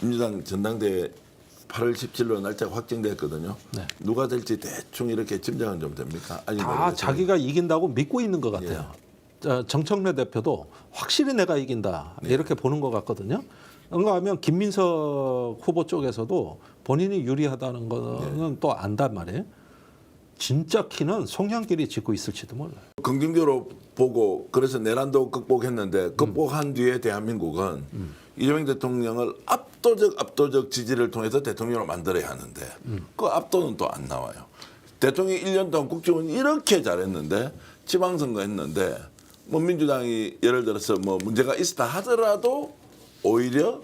민주당 전당대회 8월 17일 날짜가 확정됐거든요. 네. 누가 될지 대충 이렇게 짐작은 좀 됩니까? 아직 다 모르겠어요. 자기가 이긴다고 믿고 있는 것 같아요. 정청래 대표도 확실히 내가 이긴다 이렇게 보는 것 같거든요. 뭔가 하면 김민석 후보 쪽에서도 본인이 유리하다는 거는 또 안단 말이에요. 진짜 키는 송영길이 짚고 있을지도 몰라요. 긍정적으로 보고 그래서 내란도 극복했는데 극복한 뒤에 대한민국은 이재명 대통령을 압도적 지지를 통해서 대통령으로 만들어야 하는데 그 압도는 또 안 나와요. 대통령이 1년 동안 국정원 이렇게 잘했는데 지방선거 했는데 뭐 민주당이 예를 들어서 뭐 문제가 있었다 하더라도 오히려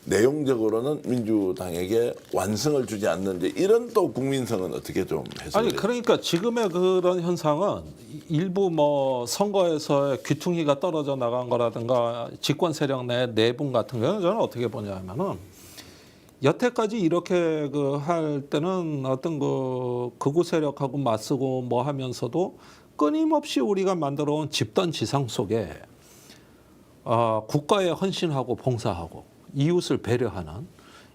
내용적으로는 민주당에게 완성을 주지 않는데 이런 또 국민성은 어떻게 좀 해석해요? 아니 그러니까 지금의 그런 현상은 일부 뭐 선거에서의 귀퉁이가 떨어져 나간 거라든가 집권 세력 내 내분 같은 경우는 저는 어떻게 보냐면은 여태까지 이렇게 그 할 때는 어떤 그 극우 세력하고 맞서고 뭐 하면서도 끊임없이 우리가 만들어온 집단 지상 속에 국가에 헌신하고 봉사하고 이웃을 배려하는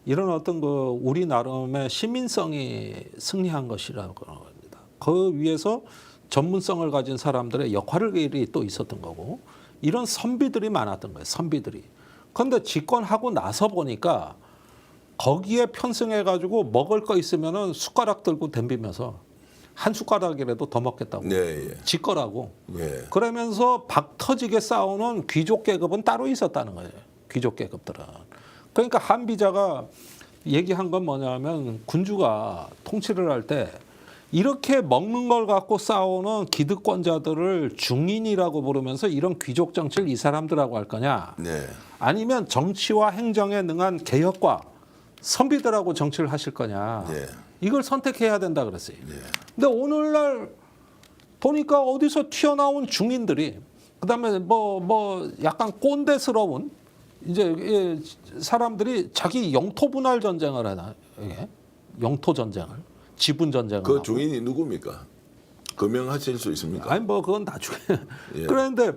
이런 어떤 그 우리 나름의 시민성이 승리한 것이라고 합니다. 그 위에서 전문성을 가진 사람들의 역할이 또 있었던 거고 이런 선비들이 많았던 거예요. 선비들이. 그런데 집권하고 나서 보니까 거기에 편승해 가지고 먹을 거 있으면은 숟가락 들고 덤비면서 한 숟가락이라도 더 먹겠다고. 지 거라고. 그러면서 박 터지게 싸우는 귀족 계급은 따로 있었다는 거예요. 귀족 계급들은. 그러니까 한비자가 얘기한 건 뭐냐면 군주가 통치를 할 때 이렇게 먹는 걸 갖고 싸우는 기득권자들을 중인이라고 부르면서 이런 귀족 정치를 이 사람들하고 할 거냐. 아니면 정치와 행정에 능한 개혁과 선비들하고 정치를 하실 거냐. 이걸 선택해야 된다 그랬어요. 근데 오늘날 보니까 어디서 튀어나온 중인들이 그다음에 뭐 약간 꼰대스러운 이제 사람들이 자기 영토 분할 전쟁을 하나, 영토 전쟁을, 지분 전쟁을. 그 하고. 중인이 누굽니까? 거명하실 수 있습니까? 아니 뭐 그건 나중에. 그런데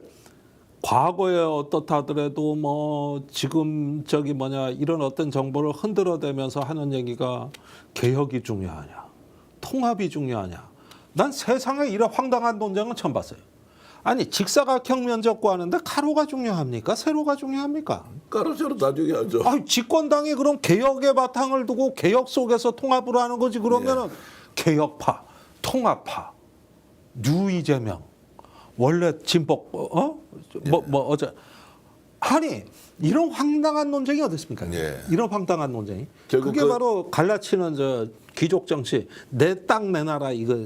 과거에 어떻다 하더라도 뭐 지금 저기 뭐냐 이런 어떤 정보를 흔들어대면서 하는 얘기가 개혁이 중요하냐, 통합이 중요하냐. 난 세상에 이런 황당한 논쟁은 처음 봤어요. 아니 직사각형 면적 구하는데 가로가 중요합니까? 세로가 중요합니까? 가로세로 다 중요하죠. 아니 집권당이 그럼 개혁의 바탕을 두고 개혁 속에서 통합을 하는 거지 그러면은 개혁파, 통합파, 뉴 이재명, 원래 진보 어제 아니 이런 황당한 논쟁이 어디 있습니까? 이런 황당한 논쟁이 그게 바로 갈라치는 저 귀족 정치 내 땅 내 나라 이거.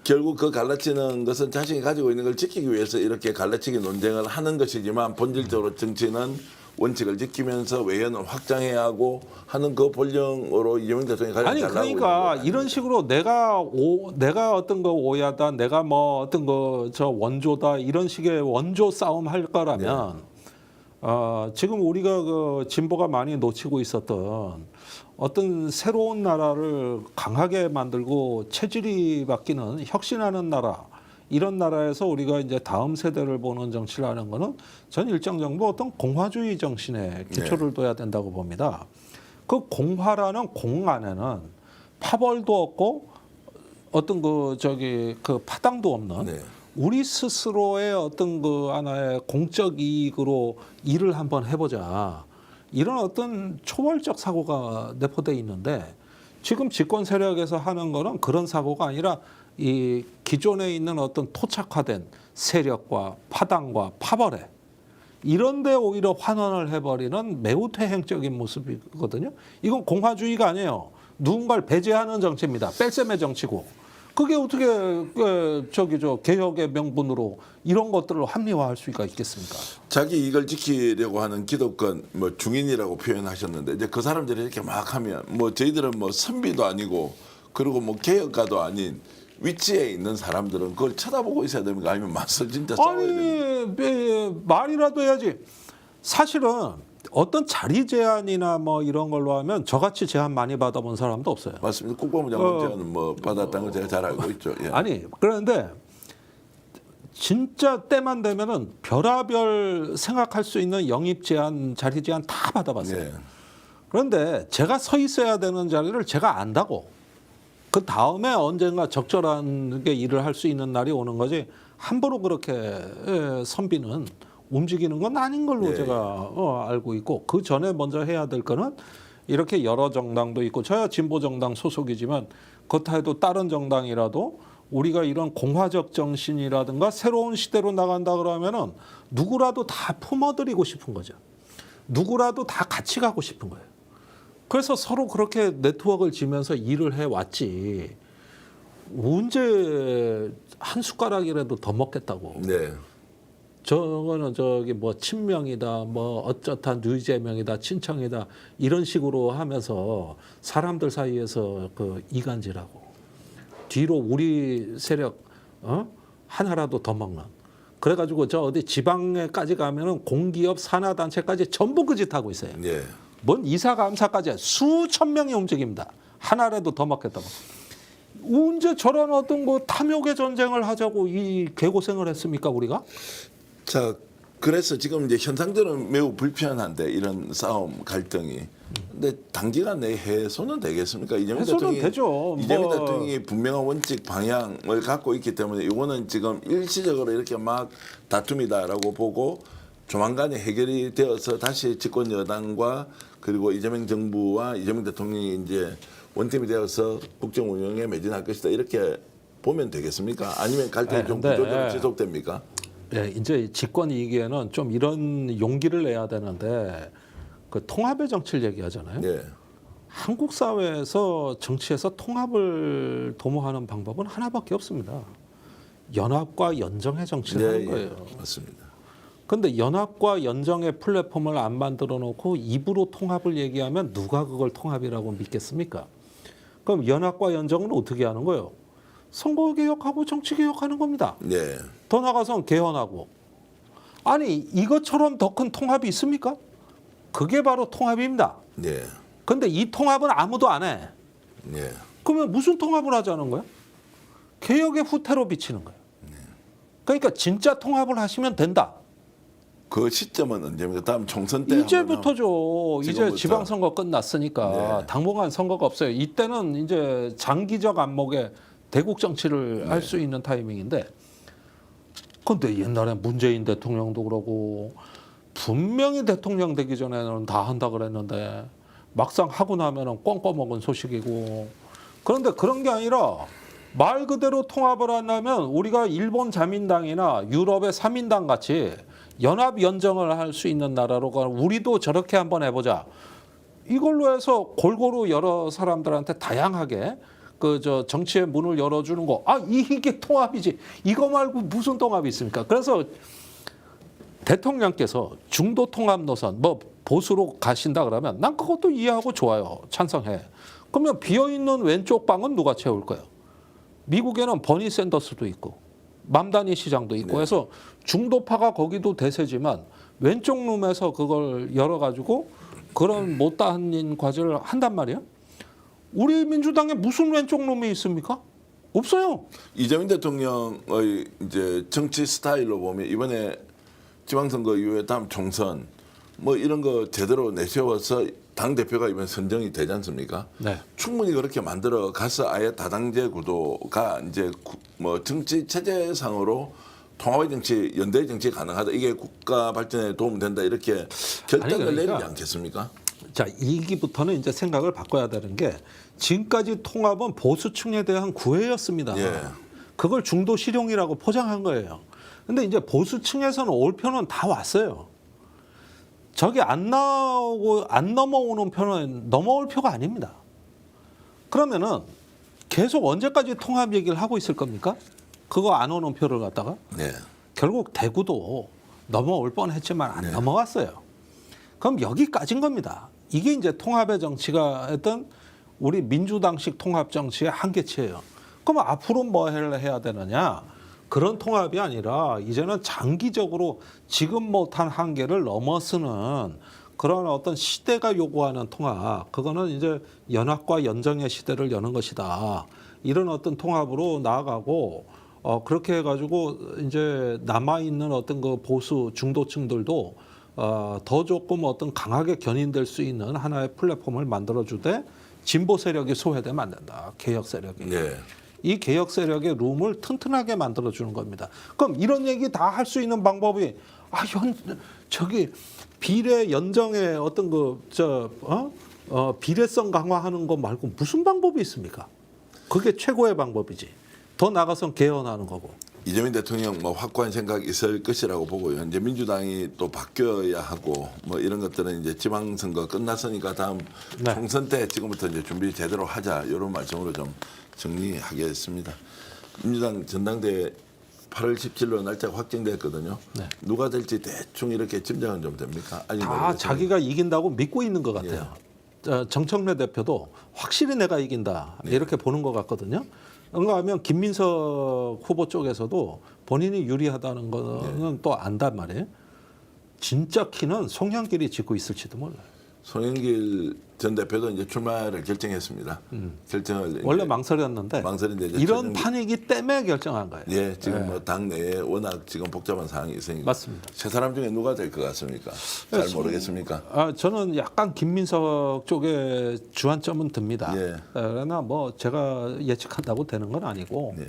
결국 그 갈라치는 것은 자신이 가지고 있는 걸 지키기 위해서 이렇게 갈라치기 논쟁을 하는 것이지만 본질적으로 정치는 원칙을 지키면서 외연을 확장해야 하고 하는 그 본령으로 이재명 대통령이 가장 잘 나오고 있는 거예요. 그러니까 이런 식으로 내가 어떤 거 오야다, 내가 뭐 어떤 거 저 원조다 이런 식의 원조 싸움 할 거라면 지금 우리가 그 진보가 많이 놓치고 있었던 어떤 새로운 나라를 강하게 만들고 체질이 바뀌는 혁신하는 나라. 이런 나라에서 우리가 이제 다음 세대를 보는 정치를 하는 거는 전 일정 정도 어떤 공화주의 정신에 기초를 둬야 된다고 봅니다. 그 공화라는 공 안에는 파벌도 없고 어떤 그 파당도 없는 우리 스스로의 어떤 그 하나의 공적 이익으로 일을 한번 해보자. 이런 어떤 초월적 사고가 내포되어 있는데 지금 집권 세력에서 하는 거는 그런 사고가 아니라 이 기존에 있는 어떤 토착화된 세력과 파당과 파벌에 이런 데 오히려 환원을 해버리는 매우 퇴행적인 모습이거든요. 이건 공화주의가 아니에요. 누군가를 배제하는 정치입니다. 뺄셈의 정치고. 그게 어떻게 개혁의 명분으로 이런 것들을 합리화할 수가 있겠습니까? 자기 이익을 지키려고 하는 기득권 뭐 중인이라고 표현하셨는데 이제 그 사람들이 이렇게 막 하면 뭐 저희들은 뭐 선비도 아니고 그리고 뭐 개혁가도 아닌 위치에 있는 사람들은 그걸 쳐다보고 있어야 됩니까? 아니면 맞서 진짜 싸워야 됩니까? 아니 말이라도 해야지. 사실은 어떤 자리 제한이나 뭐 이런 걸로 하면 저같이 제한 많이 받아본 사람도 없어요. 맞습니다. 국방부 장관 제안은 뭐 받았다는 거 제가 잘 알고 있죠. 아니 그런데 진짜 때만 되면은 별하별 생각할 수 있는 영입 제한, 자리 제한 다 받아봤어요. 그런데 제가 서 있어야 되는 자리를 제가 안다고. 그 다음에 언젠가 적절하게 일을 할 수 있는 날이 오는 거지. 함부로 그렇게 선비는 움직이는 건 아닌 걸로 예, 제가 알고 있고, 그 전에 먼저 해야 될 거는 이렇게 여러 정당도 있고, 저야 진보 정당 소속이지만 그렇다 해도 다른 정당이라도 우리가 이런 공화적 정신이라든가 새로운 시대로 나간다 그러면은 누구라도 다 품어들이고 싶은 거죠. 누구라도 다 같이 가고 싶은 거예요. 그래서 서로 그렇게 네트워크를 지면서 일을 해왔지. 언제 한 숟가락이라도 더 먹겠다고. 네. 저거는 저기 뭐 친명이다, 뭐 어쩌다 류재명이다, 친청이다 이런 식으로 하면서 사람들 사이에서 그 이간질하고 뒤로 우리 세력 하나라도 더 먹는. 그래가지고 저 어디 지방에까지 가면은 공기업 산하단체까지 전부 그 짓 하고 있어요. 예. 뭔 이사감사까지 수천 명이 움직입니다. 하나라도 더 먹겠다고. 언제 저런 어떤 거 탐욕의 전쟁을 하자고 이 개고생을 했습니까 우리가? 자, 그래서 지금 이제 현상들은 매우 불편한데 이런 싸움 갈등이. 근데 단기간 내에 해소는 되겠습니까? 이재명 해소는 대통령이 되죠. 이재명 뭐. 대통령이 분명한 원칙 방향을 갖고 있기 때문에 이거는 지금 일시적으로 이렇게 막 다툼이다라고 보고 조만간에 해결이 되어서 다시 집권 여당과 그리고 이재명 정부와 이재명 대통령이 이제 원팀이 되어서 국정 운영에 매진할 것이다 이렇게 보면 되겠습니까? 아니면 갈등이 네, 좀 근데, 구조적으로 지속됩니까? 예, 이제 집권이기에는 좀 이런 용기를 내야 되는데 그 통합의 정치를 얘기하잖아요. 네. 한국 사회에서 정치에서 통합을 도모하는 방법은 하나밖에 없습니다. 연합과 연정의 정치를 하는 거예요. 맞습니다. 그런데 연합과 연정의 플랫폼을 안 만들어 놓고 입으로 통합을 얘기하면 누가 그걸 통합이라고 믿겠습니까? 그럼 연합과 연정은 어떻게 하는 거예요? 선거개혁하고 정치개혁하는 겁니다. 네. 더 나가선 개헌하고. 아니 이것처럼 더 큰 통합이 있습니까? 그게 바로 통합입니다. 네. 근데 이 통합은 아무도 안 해. 네. 그러면 무슨 통합을 하자는 거야? 개혁의 후퇴로 비치는 거예요. 그러니까 진짜 통합을 하시면 된다. 그 시점은 언제입니까? 다음 총선 때 이제부터죠. 이제 지금부터. 지방선거 끝났으니까 네. 당분간 선거가 없어요. 이때는 이제 장기적 안목의 대국 정치를 할 수 있는 타이밍인데, 근데 옛날에 문재인 대통령도 그러고 분명히 대통령 되기 전에는 다 한다 그랬는데 막상 하고 나면은 껌껌먹은 소식이고. 그런데 그런 게 아니라 말 그대로 통합을 한다면 우리가 일본 자민당이나 유럽의 삼인당 같이 연합 연정을 할 수 있는 나라로 가 우리도 저렇게 한번 해보자. 이걸로 해서 골고루 여러 사람들한테 다양하게 그 저 정치의 문을 열어주는 거. 아 이게 통합이지. 이거 말고 무슨 통합이 있습니까? 그래서 대통령께서 중도 통합 노선 뭐 보수로 가신다 그러면 난 그것도 이해하고 좋아요. 찬성해. 그러면 비어있는 왼쪽 방은 누가 채울 거예요? 미국에는 버니 샌더스도 있고 맘다니 시장도 있고 해서 중도파가 거기도 대세지만 왼쪽 룸에서 그걸 열어가지고 그런 못다한 과제를 한단 말이에요. 우리 민주당에 무슨 왼쪽 룸이 있습니까? 없어요. 이재명 대통령의 이제 정치 스타일로 보면 이번에 지방선거 이후에 다음 총선 뭐 이런 거 제대로 내세워서 당 대표가 이번 선정이 되지 않습니까? 네. 충분히 그렇게 만들어 가서 아예 다당제 구도가 이제 뭐 정치 체제상으로 통합의 정치, 연대의 정치 가능하다. 이게 국가 발전에 도움 된다. 이렇게 결단을 아니, 그러니까 내리지 않겠습니까? 자, 이기부터는 이제 생각을 바꿔야 되는 게 지금까지 통합은 보수층에 대한 구애였습니다. 예. 그걸 중도 실용이라고 포장한 거예요. 근데 이제 보수층에서는 올 표는 다 왔어요. 저기 안 나오고 안 넘어오는 표는 넘어올 표가 아닙니다. 그러면은 계속 언제까지 통합 얘기를 하고 있을 겁니까? 그거 안 오는 표를 갖다가 네. 결국 대구도 넘어올 뻔했지만 안 넘어갔어요. 그럼 여기까지인 겁니다. 이게 이제 통합의 정치가 했던 우리 민주당식 통합 정치의 한계치예요. 그럼 앞으로 뭐 해야 되느냐? 그런 통합이 아니라 이제는 장기적으로 지금 못한 한계를 넘어서는 그런 어떤 시대가 요구하는 통합, 그거는 이제 연합과 연정의 시대를 여는 것이다. 이런 어떤 통합으로 나아가고 그렇게 해가지고 이제 남아 있는 어떤 그 보수 중도층들도 더 조금 어떤 강하게 견인될 수 있는 하나의 플랫폼을 만들어주되 진보 세력이 소외되면 안 된다. 개혁 세력이. 예. 이 개혁 세력의 룸을 튼튼하게 만들어주는 겁니다. 그럼 이런 얘기 다 할 수 있는 방법이 저기 비례 연정의 어떤 비례성 강화하는 거 말고 무슨 방법이 있습니까? 그게 최고의 방법이지. 더 나가선 개헌하는 거고. 이재명 대통령 뭐 확고한 생각이 있을 것이라고 보고요. 이제 민주당이 또 바뀌어야 하고 뭐 이런 것들은 이제 지방선거 끝났으니까 다음 네. 총선 때 지금부터 이제 준비 제대로 하자 이런 말씀으로 좀 정리하겠습니다. 민주당 전당대회 8월 17일 날짜가 확정됐거든요. 네. 누가 될지 대충 이렇게 짐작은 좀 됩니까? 아직 다 모르겠어요. 자기가 이긴다고 믿고 있는 것 같아요. 정청래 대표도 확실히 내가 이긴다 이렇게 보는 것 같거든요. 그런가 하면 김민석 후보 쪽에서도 본인이 유리하다는 거는 또 안단 말이에요. 진짜 키는 송영길이 짚고 있을지도 몰라요. 송영길 전 대표도 이제 출마를 결정했습니다. 결정을 원래 이제 망설였는데 망설인데 이제 이런 최종- 판이기 때문에 결정한 거예요. 예, 지금 뭐 당 내에 워낙 지금 복잡한 상황이 있으니까 맞습니다. 세 사람 중에 누가 될 것 같습니까? 잘 모르겠습니까? 저는 약간 김민석 쪽에 주안점은 듭니다. 예. 그러나 뭐 제가 예측한다고 되는 건 아니고 예.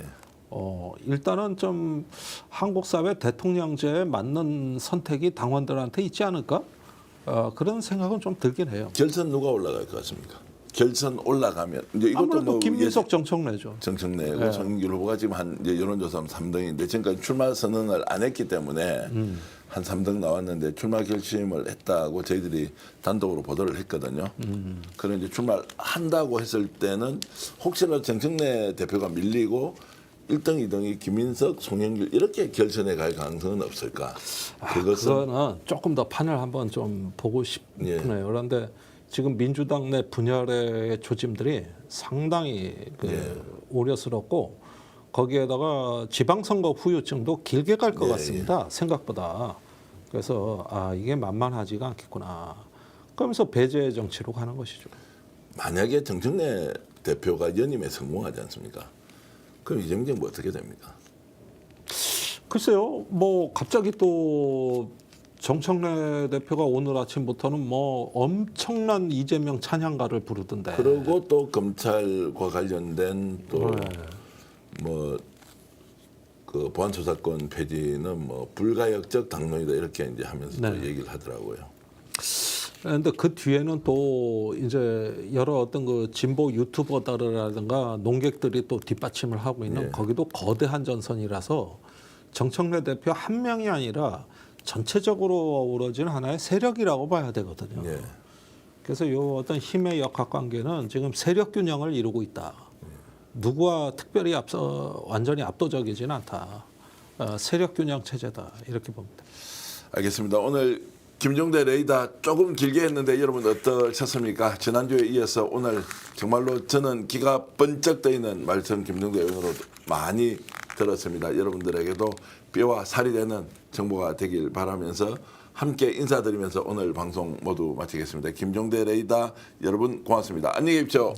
일단은 좀 한국 사회 대통령제에 맞는 선택이 당원들한테 있지 않을까? 그런 생각은 좀 들긴 해요. 결선 누가 올라갈 것 같습니까? 결선 올라가면 이제 이것도 아무래도 뭐 김민석 정청래죠. 정청래고 송영길 후보가 지금 한 이제 여론조사하면 3등인데 지금까지 출마 선언을 안 했기 때문에 한 3등 나왔는데 출마 결심을 했다고 저희들이 단독으로 보도를 했거든요. 그런 이제 출마를 한다고 했을 때는 혹시나 정청래 대표가 밀리고 1등, 2등이 김민석, 송영길 이렇게 결선에 갈 가능성은 없을까? 그거는 조금 더 판을 한번 좀 보고 싶네요. 그런데 지금 민주당 내 분열의 조짐들이 상당히 우려스럽고 거기에다가 지방선거 후유증도 길게 갈 것 같습니다. 생각보다. 그래서 이게 만만하지가 않겠구나. 그러면서 배제 정치로 가는 것이죠. 만약에 정청래 대표가 연임에 성공하지 않습니까? 그럼 이재명 정부 어떻게 됩니까? 글쎄요, 뭐 갑자기 또 정청래 대표가 오늘 아침부터는 뭐 엄청난 이재명 찬양가를 부르던데. 그리고 또 검찰과 관련된 또 뭐 그 보안수사권 폐지는 뭐 불가역적 당론이다 이렇게 이제 하면서 또 얘기를 하더라고요. 그런데 그 뒤에는 또 이제 여러 어떤 그 진보 유튜버들이라든가 농객들이 또 뒷받침을 하고 있는 거기도 거대한 전선이라서 정청래 대표 한 명이 아니라 전체적으로 어우러진 하나의 세력이라고 봐야 되거든요. 그래서 이 어떤 힘의 역학관계는 지금 세력 균형을 이루고 있다. 누구와 특별히 완전히 압도적이지는 않다. 세력 균형 체제다 이렇게 봅니다. 알겠습니다. 오늘 김종대 레이더 조금 길게 했는데 여러분 어떠셨습니까? 지난주에 이어서 오늘 정말로 저는 기가 번쩍 뜨이는 말씀 김종대 의원으로 많이 들었습니다. 여러분들에게도 뼈와 살이 되는 정보가 되길 바라면서 함께 인사드리면서 오늘 방송 모두 마치겠습니다. 김종대 레이더 여러분 고맙습니다. 안녕히 계십시오.